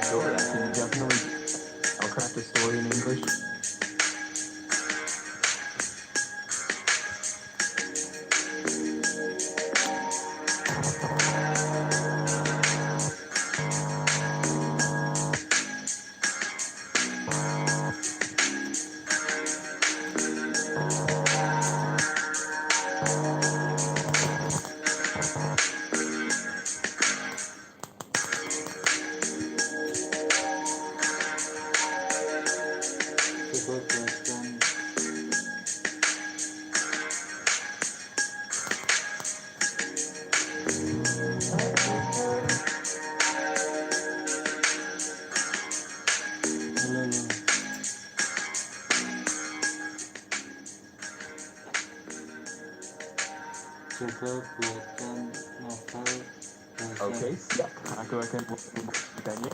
Sure, I can definitely. I'll craft a story in English. Coba buatkan coba buatkan novel bahasa Oke, siap. Aku akan membuktikannya.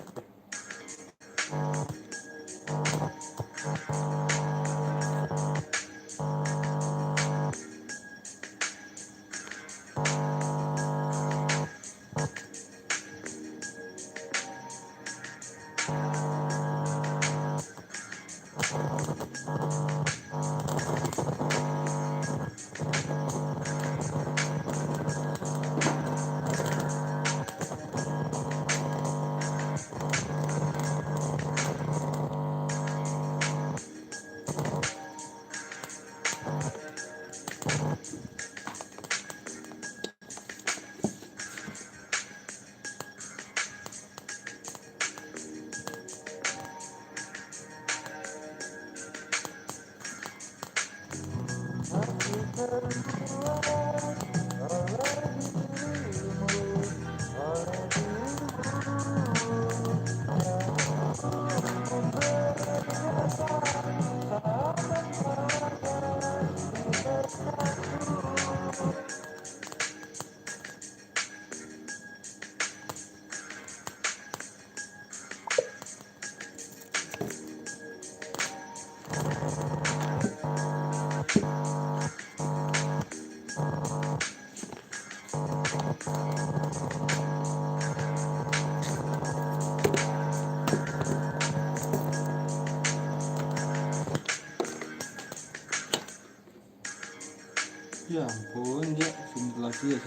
ya ampun ya sebentar lagi ya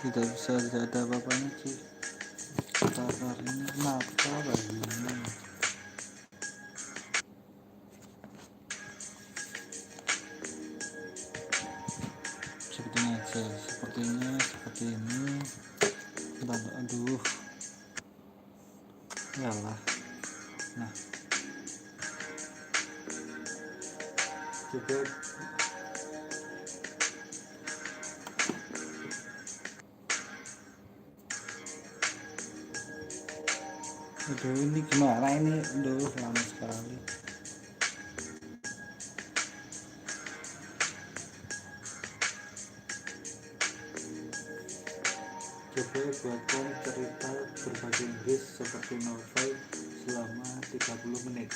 tidak ada apa-apanya sih. Bentar ini kenapa lagi ini seperti ini aja, seperti ini. Bentar, aduh yalah. Nah coba aduh ini gimana ini, aduh lama sekali. Coba buatkan cerita berbahasa Inggris seperti novel selama 30 menit.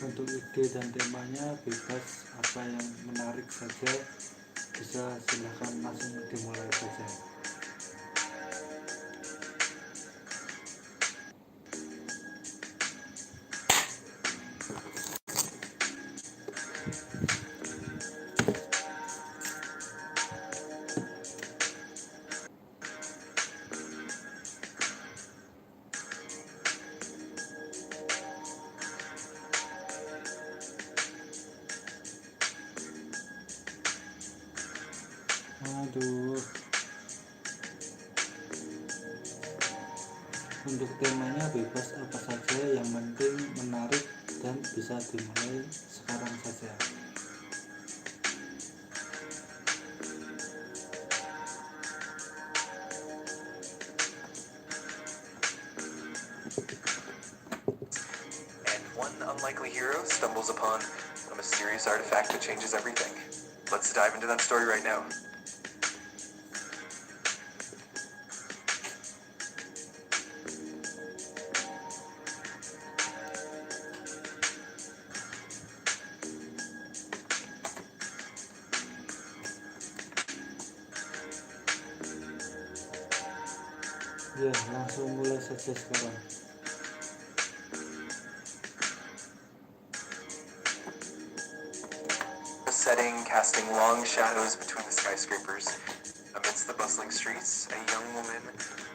Untuk ide dan temanya bebas, apa yang menarik saja bisa, silahkan langsung dimulai saja. Aduh, untuk temanya bebas apa saja, yang penting menarik dan bisa dimulai sekarang saja. And one unlikely hero stumbles upon a mysterious artifact that changes everything. Let's dive into that story right now. Ya, langsung mulai saja sekarang. Setting, casting long shadows between the skyscrapers. Amidst the bustling streets, a young woman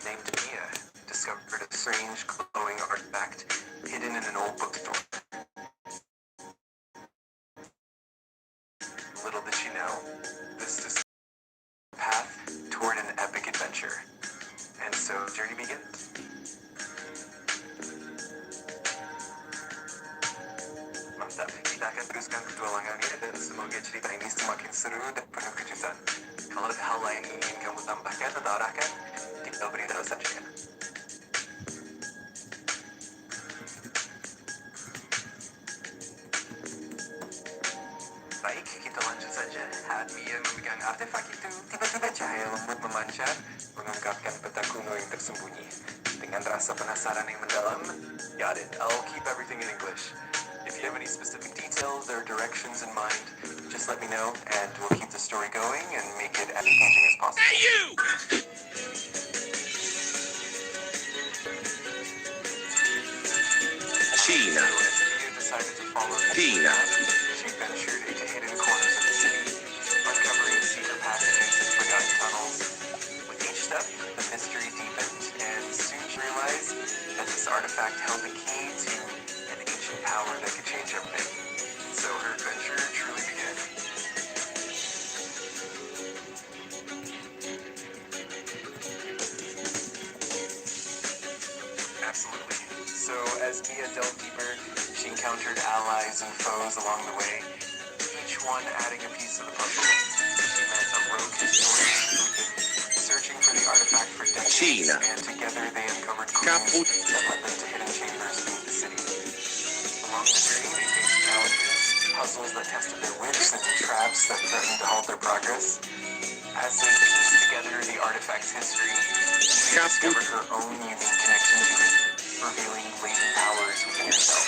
named Mia discovered a strange glowing artifact hidden in an old bookstore. Little did she know, this is the path toward an epic adventure. And so the journey begins. Mantap, kita akan teruskan petualangan ini dan semoga cerita ini semakin seru dan penuh kejutan. Kalau ada hal lain yang ingin kamu tambahkan atau arahkan, tinggal beritahu saja. Baik, kita lanjut saja. Saat Mia memegang artefak itu, tiba-tiba cahaya lembut memancar, mengungkapkan peta kuno yang tersembunyi. Dengan rasa penasaran yang mendalam, got it, I'll keep everything in English. If you have any specific details or directions in mind, just let me know, and we'll keep the story going and make it as engaging as possible. Hey, you! China. Mia decided to follow China. She ventured into hidden corners of the city, uncovering secret passages and forgotten tunnels. With each step, the mystery deepened, and soon she realized that this artifact held the key to an ancient power that could change everything. So her adventure truly began. Absolutely. So as Mia delved deeper, she encountered allies and foes along the way, each one adding a piece of the puzzle. She met a rogue historian who'd been searching for the artifact for decades, and together they uncovered clues that led them to hidden chambers beneath the city. Along the journey, they faced challenges, puzzles that tested their wits, and traps that threatened to halt their progress. As they pieced together the artifact's history, Mia discovered her own unique connection to it, revealing latent powers within herself.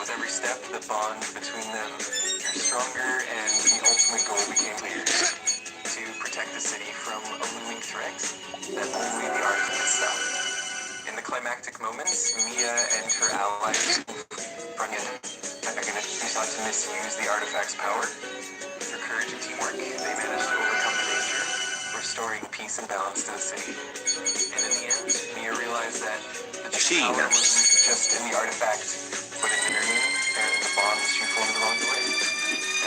With every step, the bond between them grew stronger, and the ultimate goal became clear: to protect the city from a looming threat that only the artifact could stop. In the climactic moments, Mia and her allies who sought to misuse the artifact's power. Through courage and teamwork, they managed to overcome the danger, restoring peace and balance to the city. And in the end, Mia realized that the true power wasn't just in the artifact, but in her name and the bonds she formed along the way.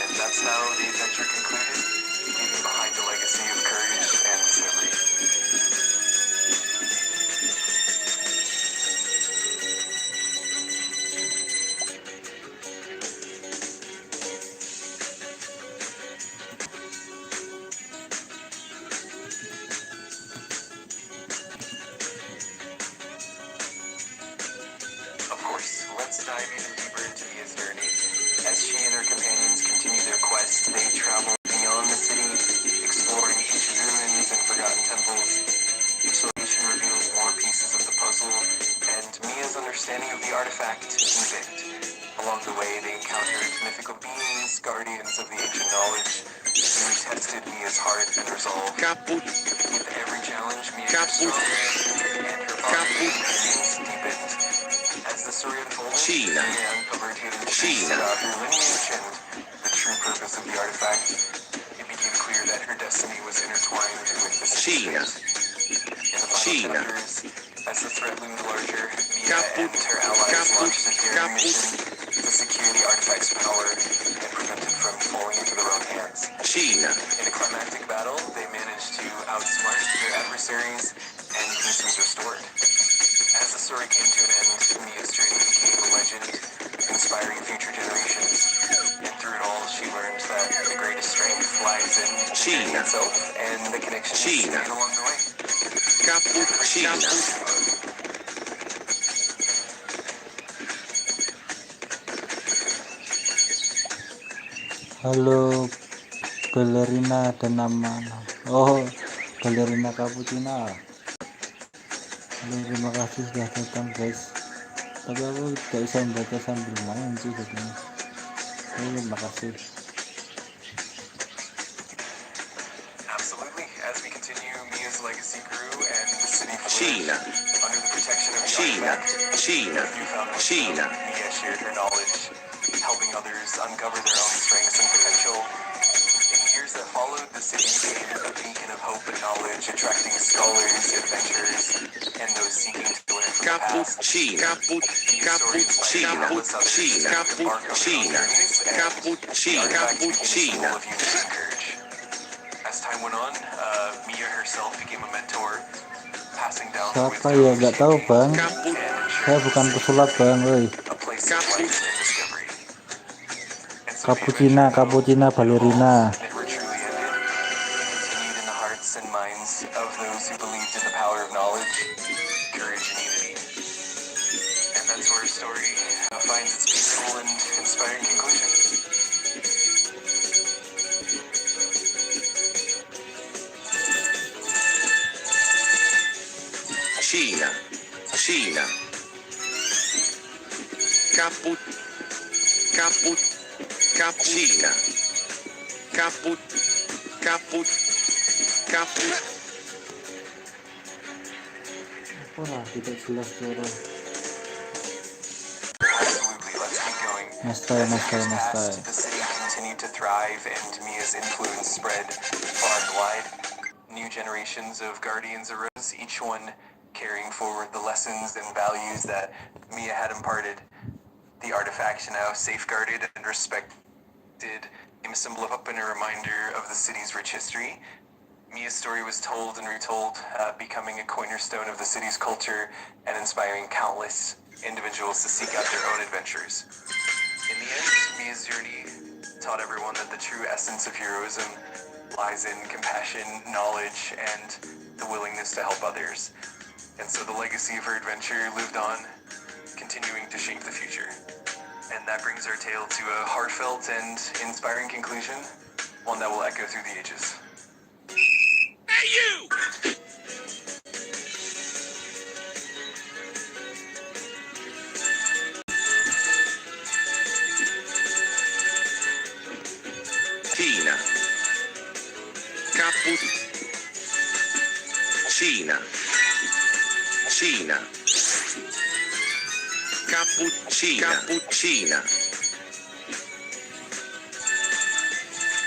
And that's how the adventure concluded, leaving behind a legacy of courage and discovery. Of course, let's dive even deeper into Mia's journey. As she and her companions continue their quest, they travel beyond the city, exploring ancient ruins and forgotten temples. Each location reveals more pieces of the puzzle, and Mia's understanding of the artifact deepened. Along the way, they encountered mythical beings, guardians of the ancient knowledge, who tested Mia's heart and resolve. With every challenge, Mia grew stronger, and her bond with companions deepened. As the story unfolded, Mia uncovered hidden truths about her lineage and the true purpose of the artifact. It became clear that her destiny was intertwined with the city's fate. In the final chapters, as the threat loomed larger, Mia and her allies launched a daring mission to secure the artifact's power and prevent it from falling into the wrong hands. In a climactic battle, they managed to outsmart their adversaries, and peace was restored. As the story came to an end, Mia's journey became a legend, inspiring future generations. And through it all, she learned that the greatest strength lies in the journey itself and the connections made along the way. Halo, balerina ada nama. Oh, balerina cappuccino. Halo, terima kasih sudah datang guys. Tapi aku tidak bisa membaca sambil main sih jadinya. Terima kasih. Absolutely. As we continue, Mia's legacy grew and the city Cina, under the protection of the artifact, Cina, Mia shared her knowledge, helping others uncover their own strengths and potential. In the years that followed, the city became a beacon of hope and knowledge, attracting scholars, adventurers, and those seeking to learn from the past. Mia's story inspired countless others to embark on their own journeys, and the artifact became a symbol of unity and courage. As time went on, Mia herself became a mentor, passing down her Siapa wisdom, ya? Gak tahu shaping bang. and Saya ensuring bukan the city pesulap bang, woi. a place of light and discovery. And so the Cappuccina, adventure, though cappuccina, it ballerina. evolved, never truly ended. It continued in the hearts and minds of those who believed in the power of knowledge, courage, and unity. And that's where our story finds its peaceful and inspiring conclusion. Cina. Cappuccina. Wah, tidak jelas suara. Absolutely, let's keep going. Nestai, As the nestai, years nestai. passed, the city continued to thrive and Mia's influence spread far and wide. New generations of guardians arose, each one carrying forward the lessons and values that Mia had imparted. The artifact, now safeguarded and respected, became a symbol of hope and a reminder of the city's rich history. Mia's story was told and retold, becoming a cornerstone of the city's culture and inspiring countless individuals to seek out their own adventures. In the end, Mia's journey taught everyone that the true essence of heroism lies in compassion, knowledge, and the willingness to help others. And so the legacy of her adventure lived on, continuing to shape the future. And that brings our tale to a heartfelt and inspiring conclusion, one that will echo through the ages. Hey, you!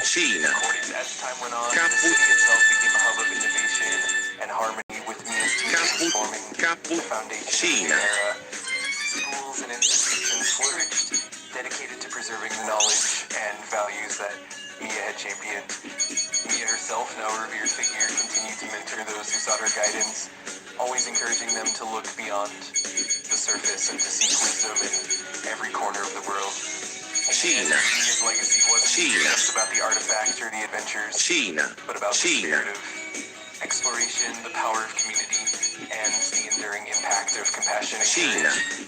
Cina. As time went on, the city itself became a hub of innovation and harmony, with Mia's teachings forming the foundation of the new era. Schools and institutions flourished, dedicated to preserving the knowledge and values that Mia had championed. Mia herself, now a revered figure, continued to mentor those who sought her guidance, always encouraging them to look beyond the surface and to seek wisdom in every corner of the world. Mia's legacy wasn't just about the artifact or the adventures, but about the spirit of exploration, the power of community, and the enduring impact of compassion and courage.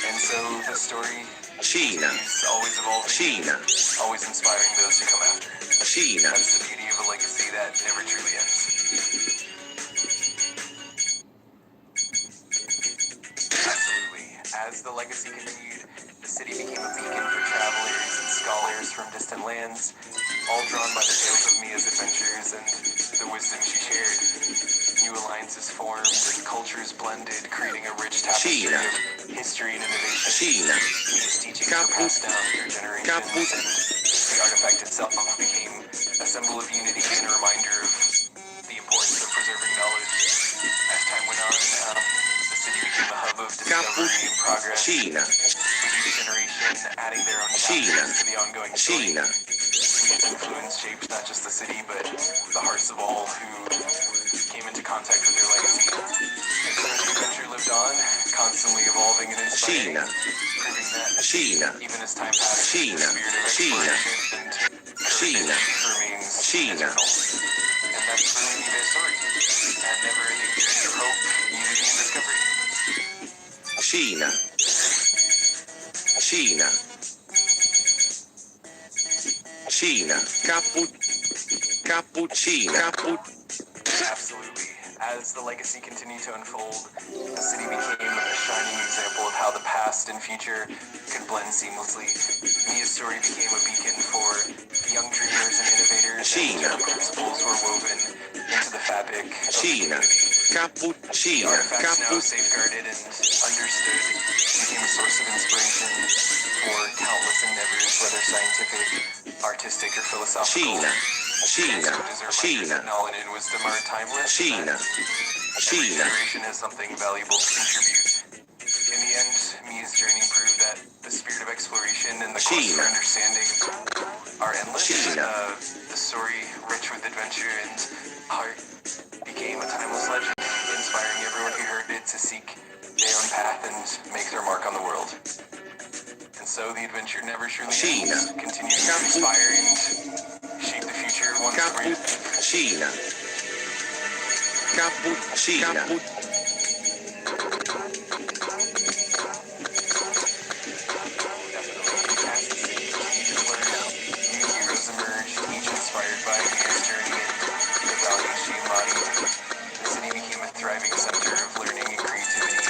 And so the story is always evolving, always inspiring those who come after. That's the beauty of a legacy that never truly ends. Absolutely. As the legacy continued, the city became a beacon for travelers and scholars from distant lands, all drawn by the tales of Mia's adventures and the wisdom she shared. New alliances formed and cultures blended, creating a rich tapestry of history and innovation. Mia's teachings were passed down through generations, and the artifact itself became a symbol of unity and a reminder of the importance of preserving knowledge. As time went on, the city became a hub of discovery and progress, with each generation adding their own chapters to the ongoing story. Mia's influence shaped not just the city, but the hearts of all who came into contact with their legacy. And so the adventure lived on, constantly evolving and inspiring, proving that even as time passed, the spirit of exploration and courage remains eternal. And that's really their story, a never-ending journey of hope, unity, and discovery. Absolutely. As the legacy continued to unfold, the city became a shining example of how the past and future could blend seamlessly. Mia's story became a beacon for young dreamers and innovators, and her principles were woven into the fabric of the community. The artifacts now safeguarded and understood became a source of inspiration for countless endeavors, whether scientific, artistic, or philosophical. China deserve reminders that knowledge and wisdom are timeless. Every generation has something valuable to contribute. In the end, Mia's journey proved that the spirit of exploration and the quest for understanding are endless. The story, rich with adventure and heart, became a timeless legend, inspiring everyone who heard it to seek their own path and make their mark on the world. And so the adventure never truly ends, continuing to inspire and shape the future one story. Inspired by Mia's journey and the values she embodied, the city became a thriving center of learning and creativity,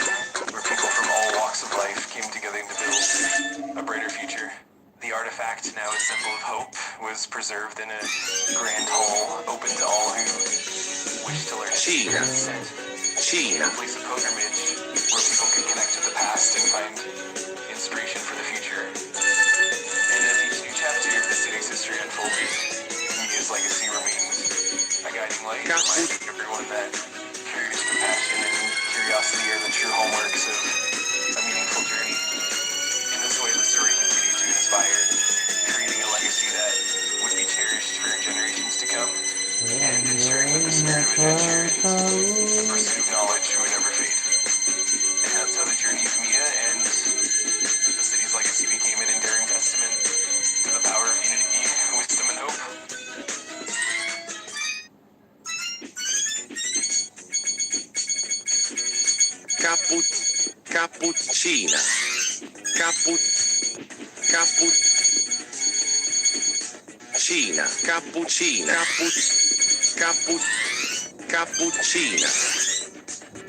where people from all walks of life came together to build a brighter future. The artifact, now a symbol of hope, was preserved in a grand hall open to all who wished to learn. A place of pilgrimage where people could connect to the past and find inspiration for the future. And as each new chapter of the city's history unfolded, Mia's legacy remains a guiding light, reminding everyone that courage, compassion, and curiosity are the true hallmarks of a meaningful journey. In this way, the story continued to inspire, creating a legacy that would be cherished for generations to come, and ensuring that the spirit of adventure and the pursuit of knowledge would never fade. And that's how the journey of Mia and the city's legacy became an enduring testament to the power of unity, wisdom, and hope.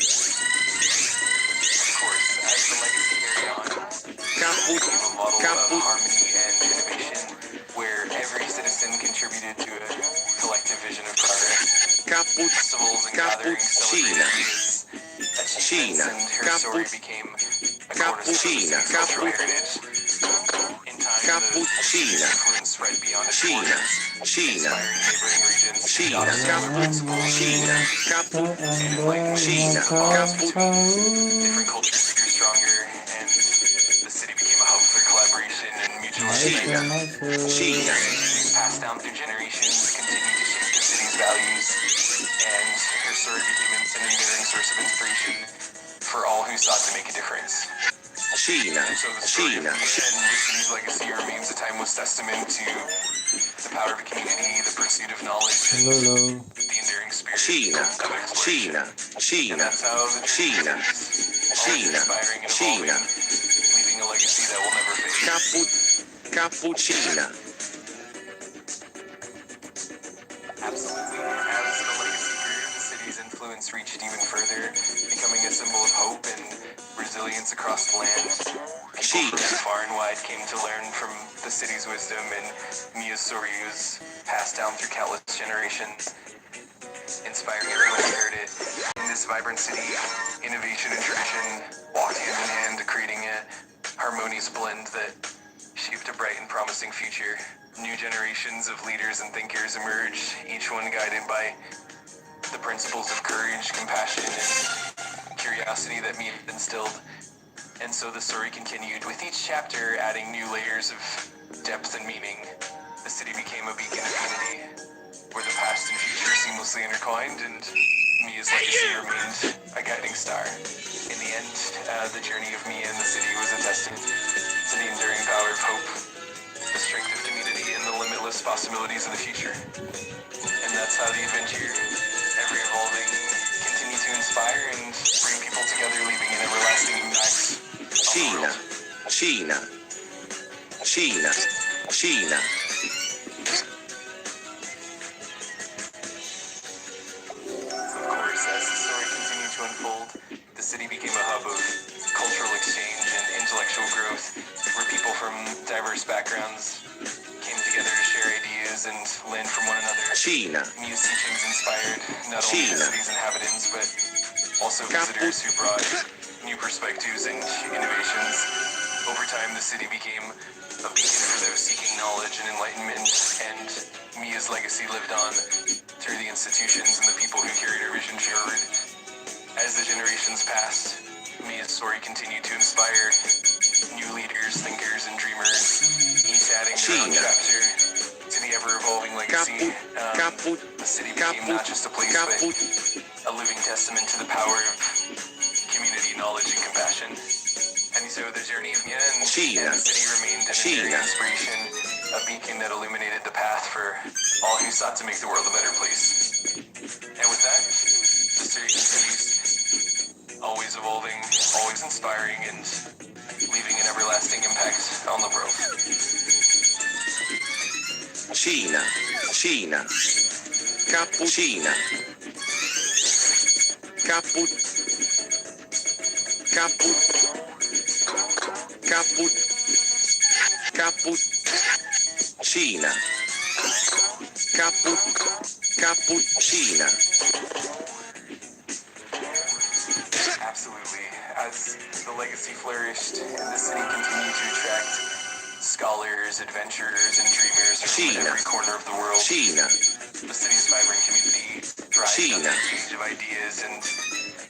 Of course, as the legacy carried on, became a model of harmony and innovation, where every citizen contributed to a collective vision of progress. Festivals and gatherings celebrated Mia's achievements, and her story became a cornerstone of the city's cultural heritage. In time, the city's influence spread beyond its borders, inspiring neighboring regions to adopt similar principles and enlightening the bonds between different cultures grew stronger, and the city became a hub for collaboration and mutual respect. Traditions passed down through generations continued to shape the city's values, and her story became an enduring source of inspiration for all who sought to make a difference. And so the story of Mia and the city's legacy remains a timeless testament to the power of a community, the pursuit of knowledge, and the enduring spirit of exploration. And that's how the journey continues, always inspiring and evolving, leaving a legacy that will never fade. Absolutely. As the legacy grew, the city's influence reached even further, becoming a symbol of hope and resilience across the land. People from far and wide came to learn from the city's wisdom, and Mia's story was passed down through countless generations, inspiring everyone who heard it. In this vibrant city, innovation and tradition walked hand in hand, creating a harmonious blend that shaped a bright and promising future. New generations of leaders and thinkers emerged, each one guided by the principles of courage, compassion, and curiosity that Mia instilled. And so the story continued, with each chapter adding new layers of depth and meaning. The city became a beacon of unity, where the past and future seamlessly intertwined, and Mia's legacy remained a guiding star. In the end, the journey of Mia and the city was a testament to the enduring power of hope, the strength of community, and the limitless possibilities of the future. And that's how the adventure, ever evolving, continued to inspire and bring people together, leaving an everlasting impact on the world. Of course, as the story continued to unfold, the city became a hub of cultural exchange and intellectual growth, where people from diverse backgrounds came together to share ideas and learn from one another. Mia's teachings inspired not only the city's inhabitants, but Also visitors who brought new perspectives and innovations. Over time, the city became a beacon for those seeking knowledge and enlightenment, and Mia's legacy lived on through the institutions and the people who carried her vision forward. As the generations passed, Mia's story continued to inspire new leaders, thinkers, and dreamers, each adding their own chapter to the ever-evolving legacy. The city became not just a place, but a living testament to the power of community knowledge and compassion. And so the journey of Mia and the city remained an enduring inspiration, a beacon that illuminated the path for all who sought to make the world a better place. And with that, the series continues, always evolving, always inspiring, and leaving an everlasting impact on the world. Cina, Cappuccina, Cappuccina. Absolutely. As the legacy flourished and the city continued to attract scholars, adventurers, and dreamers from every corner of the world, the city's vibrant community thrived on the exchange of ideas and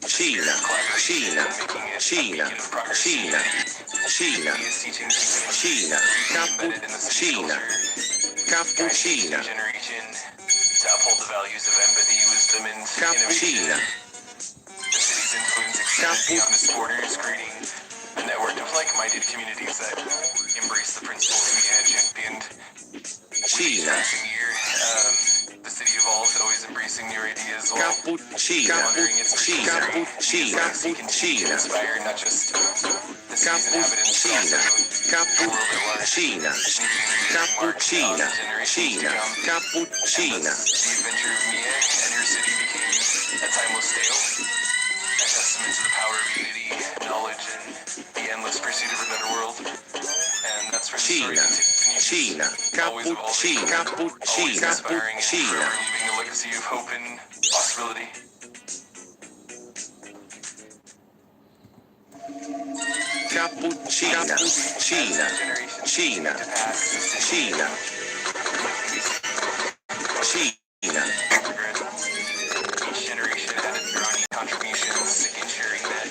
collaboration, making it a beacon of progress and unity. Mia's teachings became deeply embedded in the city's culture, guiding each generation to uphold the values of empathy, wisdom, and innovation. The city's influence extended beyond its borders, creating a network of like-minded communities that embrace the principles Mia had championed. With each passing year, the city evolved, always embracing new ideas while honoring its original history. Mia's legacy continued to inspire not just the city's inhabitants, but also the world at large, leaving a mark on generations to come. And thus, the adventure of Mia and her city became a timeless tale, a testament to the power of unity, knowledge, and the endless pursuit of a better world. And that's where the story continues. Always evolving, always inspiring, and forever leaving a legacy of hope and possibility. Each generation had its own unique contributions, ensuring that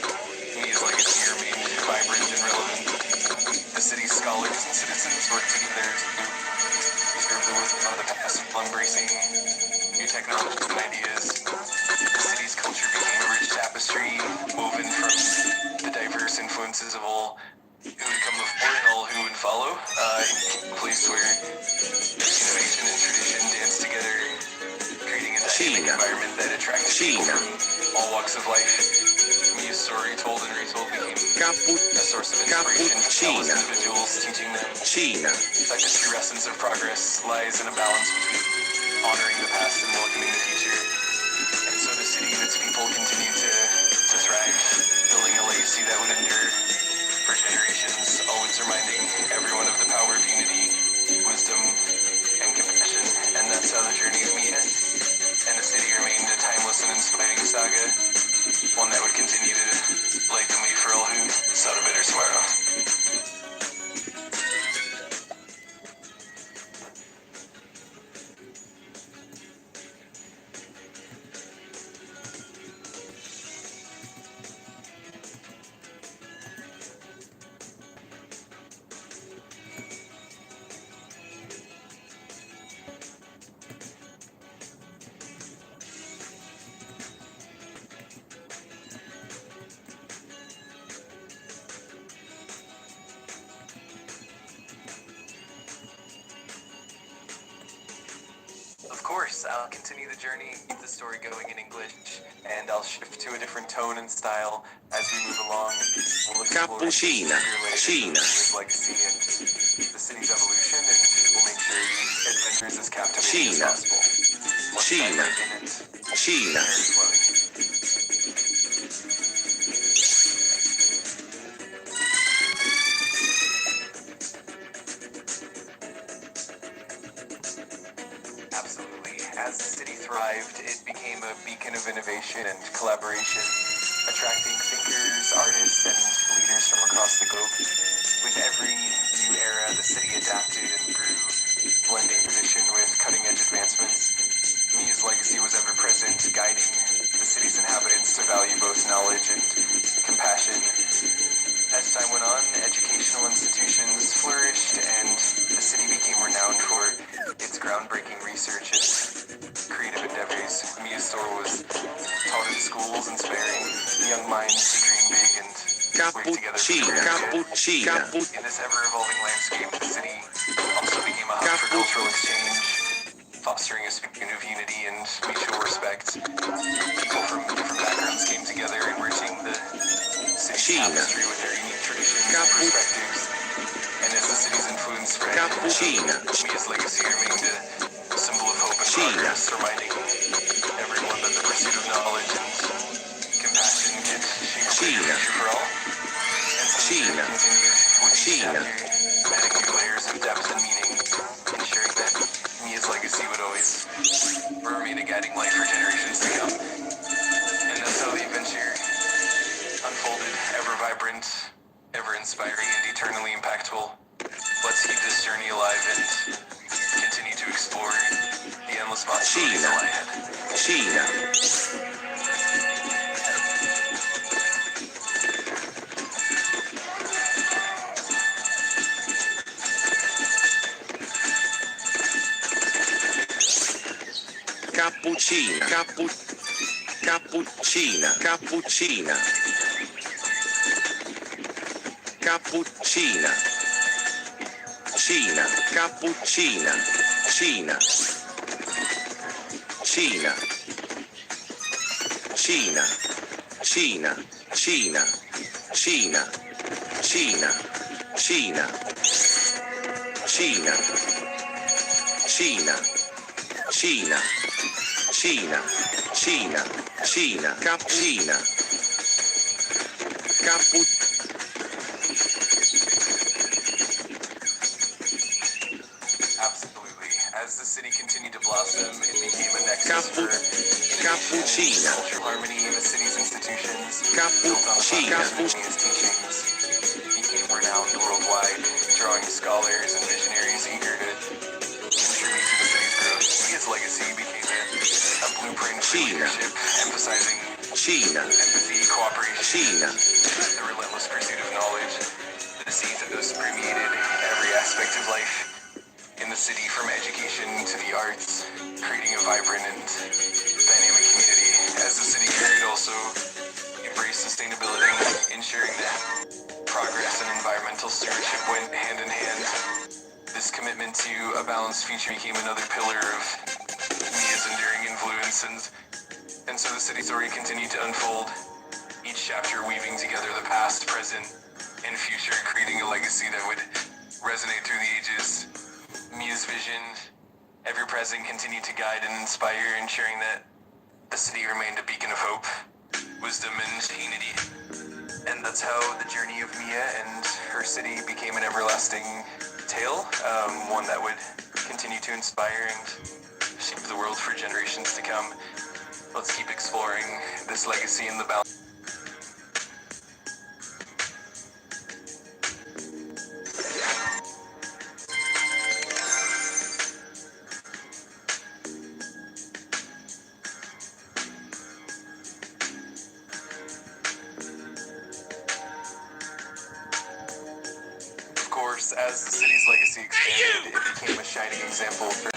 Mia's legacy remained vibrant and relevant. The city's scholars and citizens worked together to preserve the wisdom of the past while embracing new technologies and ideas. The city's culture became a rich tapestry woven from the diverse influences of all who would come before and all who would follow. It became a place where innovation and tradition danced together, creating a dynamic environment that attracted people from all walks of life. Mia's story, told and retold, became a source of inspiration for countless individuals, teaching them that the true essence of progress lies in a balance between honoring the past and welcoming the future. And so the city and its people continue to thrive, building a legacy that would endure for generations, always reminding everyone of the power of unity, wisdom, and compassion. And that's how the journey of Mia and the city remained a timeless and inspiring saga, one that would continue to light the way for all who sought a better tomorrow. Of course, I'll continue the journey, keep the story going in English, and I'll shift to a different tone and style as we move along. We'll explore Mia's legacy and the city's evolution, and we'll make sure each adventure is as captivating as possible. Let's dive right in and very slowly. Absolutely. As the city thrived, it became a beacon of innovation and collaboration. attracting thinkers, artists, and leaders from across the globe. With every new era, the city adapted and grew, blending tradition with cutting-edge advancements. Mia's legacy was ever present, guiding the city's inhabitants to value both knowledge and compassion. As time went on, educational institutions flourished, and the city became renowned for its groundbreaking research and creative endeavors. Mia's store was taught in schools, inspiring young minds to dream big and work together for Cappuccina. In this ever-evolving landscape, the city also became a hub for cultural exchange, fostering a spirit of unity and mutual respect. People from different backgrounds came together, enriching the city's tapestry with their unique traditions and perspectives. And as the city's influence spread, Mia's legacy remained a symbol of hope and progress, reminding everyone that the pursuit of knowledge and compassion can shape a brighter future for all. And so the journey continued with each chapter, adding new layers of depth and meaning, ensuring that Mia's legacy would always remain a guiding light for generations to come. And that's how the adventure unfolded, ever vibrant, ever inspiring, and eternally impactful. Let's keep this journey alive and continue to explore the endless possibilities that lie ahead. Cappuccina. Cappuccina. Cappuccina. Cappuccina. Cina. Cappuccina. Cina. Cina. Cina. Cina. Cina. Cina. Cina. Cina. Cina. Cina. Cina. Cina. Cina. Cina. Cappuccina. Absolutely. As the city continued to blossom, it became a nexus for innovation, cultural harmony. The city's institutions, built on the foundation of Mia's teachings, became renowned worldwide, drawing scholars and visionaries eager to contribute to the city's growth. Mia's legacy became a blueprint for leadership, emphasizing empathy, cooperation, the relentless pursuit of knowledge. This ethos permeated every aspect of life in the city, from education to the arts, creating a vibrant and dynamic community. As the city grew, it also embraced sustainability, ensuring that progress and environmental stewardship went hand in hand. This commitment to a balanced future became another pillar of Mia's enduring influence, and so the city story continued to unfold, each chapter weaving together the past, present, and future, creating a legacy that would resonate through the ages. Mia's vision, ever present, continued to guide and inspire, ensuring that the city remained a beacon of hope, wisdom, and unity. And that's how the journey of Mia and her city became an everlasting tale, one that would continue to inspire and shape the world for generations to come. Let's keep exploring this legacy in the balance. Of course, as the city's legacy expanded, it became a shining example for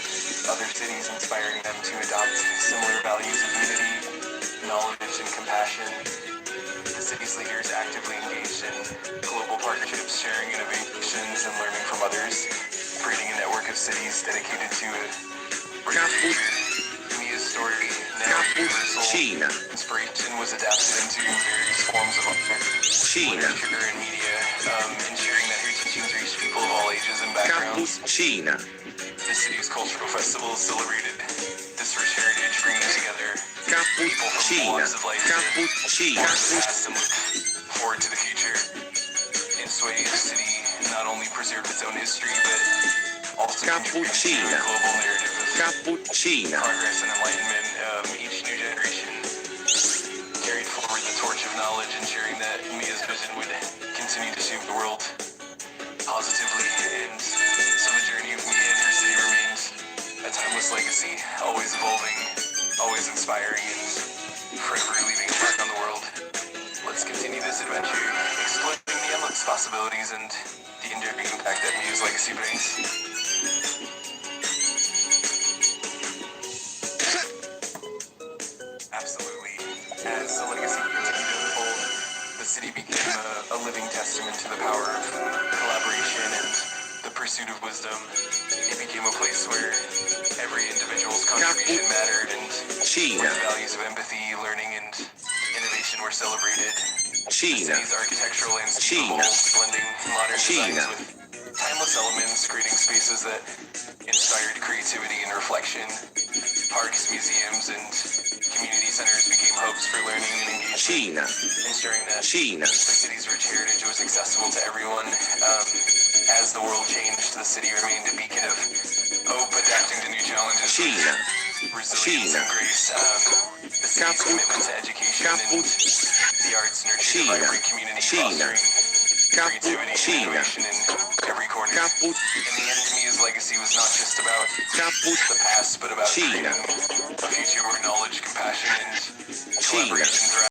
other cities, inspiring them to adopt similar values of unity, knowledge, and compassion. The city's leaders actively engaged in global partnerships, sharing innovations and learning from others, creating a network of cities dedicated to a brighter future. Mia's story, now universal inspiration, was adapted into various forms of art, literature, and media, ensuring that her teachings reach people of all ages and backgrounds. The city's cultural festivals celebrated this rich heritage, bringing together people from all walks of life to honor the past and look forward to the future. In this way, the city not only preserved its own history, but also contributed to a global narrative of progress and enlightenment. Each new generation carried forward the torch of of knowledge, ensuring that Mia's vision would continue to shape the world positively, and so the journey of Mia and her city remains a timeless legacy, always evolving, always inspiring, and forever leaving a mark on the world. Let's continue this adventure, exploring the endless possibilities and the enduring impact that Mia's legacy brings. Absolutely. As the legacy continued to unfold, the city became a living testament to the power of collaboration and the pursuit of wisdom. It became a place where every individual's contribution mattered, and where the values of empathy, learning, and innovation were celebrated. The city's architectural landscape evolved, blending modern designs with timeless elements, creating spaces that inspired creativity and reflection. Parks, museums, and community centers became hubs for learning and engagement, ensuring that the city's rich heritage was accessible to everyone. As the world changed, the city remained a beacon of hope, adapting to new challenges, resilience and grace. The city's commitment to education and the arts nurtured a vibrant community, fostering creativity and innovation in every corner. In the end, Mia's legacy was not just about the past, but about creating a future where knowledge, compassion, and collaboration thrive.